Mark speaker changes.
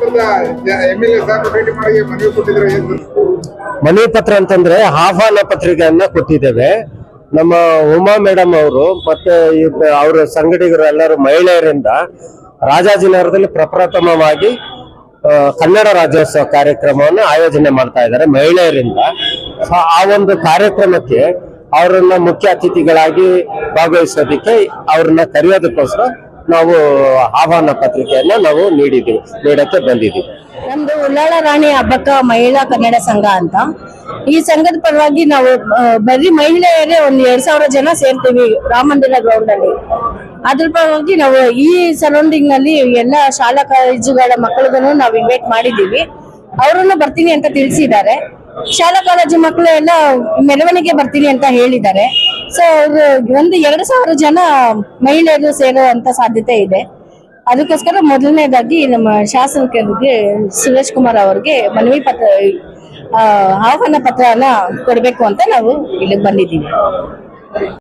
Speaker 1: ಕ್ಷೇತ್ರದ MLA ಸಾಹೇಬರು ಭೇಟಿ ಮಾಡಿ ಮನವಿ ಕೊಟ್ಟಿದ್ರೆ
Speaker 2: ಮನವಿ ಪತ್ರ ಅಂತಂದ್ರೆ ಆಹ್ವಾನ ಪತ್ರಿಕೆಯನ್ನ ಕೊಟ್ಟಿದ್ದೇವೆ. ನಮ್ಮ ಉಮಾ ಮೇಡಮ್ ಅವರು ಮತ್ತೆ ಅವರ ಸಂಘಟಕರು ಎಲ್ಲರೂ ಮಹಿಳೆಯರಿಂದ ರಾಜಾಜಿನಗರದಲ್ಲಿ ಪ್ರಪ್ರಥಮವಾಗಿ ಕನ್ನಡ ರಾಜ್ಯೋತ್ಸವ ಕಾರ್ಯಕ್ರಮವನ್ನು ಆಯೋಜನೆ ಮಾಡ್ತಾ ಇದ್ದಾರೆ ಮಹಿಳೆಯರಿಂದ. ಆ ಒಂದು ಕಾರ್ಯಕ್ರಮಕ್ಕೆ ಅವರನ್ನ ಮುಖ್ಯ ಅತಿಥಿಗಳಾಗಿ ಭಾಗವಹಿಸೋದಕ್ಕೆ ಅವ್ರನ್ನ ಕರೆಯೋದಕ್ಕೋಸ್ಕರ ನಾವು ಆಹ್ವಾನ ಪತ್ರಿಕೆಯನ್ನ ನಾವು ನೀಡಕ್ಕೆ ಬಂದಿದ್ದೀವಿ.
Speaker 3: ನಮ್ದು ಉಳ್ಳಾಳ ರಾಣಿ ಹಬ್ಬಕ್ಕ ಮಹಿಳಾ ಕನ್ನಡ ಸಂಘ ಅಂತ. ಈ ಸಂಘದ ಪರವಾಗಿ ನಾವು ಬರೀ ಮಹಿಳೆಯರೇ ಒಂದ್ 2000 ಜನ ಸೇರ್ತೀವಿ ರಾಮ ಮಂದಿರ ಗ್ರೌಂಡ್ ಅಲ್ಲಿ. ಅದ್ರ ಪರವಾಗಿ ನಾವು ಈ ಸರೌಂಡಿಂಗ್ ನಲ್ಲಿ ಎಲ್ಲಾ ಶಾಲಾ ಕಾಲೇಜುಗಳ ಮಕ್ಕಳಿಗೂ ನಾವು ಇನ್ವೈಟ್ ಮಾಡಿದೀವಿ. ಅವರನ್ನು ಬರ್ತೀನಿ ಅಂತ ತಿಳಿಸಿದ್ದಾರೆ. ಶಾಲಾ ಕಾಲೇಜು ಮಕ್ಕಳು ಎಲ್ಲ ಮೆರವಣಿಗೆ ಬರ್ತೀನಿ ಅಂತ ಹೇಳಿದ್ದಾರೆ. ಸೊ ಅವರು 2000 ಜನ ಮಹಿಳೆಯರು ಸೇರುವಂತ ಸಾಧ್ಯತೆ ಇದೆ. ಅದಕ್ಕೋಸ್ಕರ ಮೊದಲನೇದಾಗಿ ನಮ್ಮ ಶಾಸಕರಿಗೆ ಸುರೇಶ್ ಕುಮಾರ್ ಅವರಿಗೆ ಮನವಿ ಪತ್ರ ಆಹ್ವಾನ ಪತ್ರನ ಕೊಡಬೇಕು ಅಂತ ನಾವು ಇಲ್ಲಿಗೆ ಬಂದಿದ್ದೀವಿ.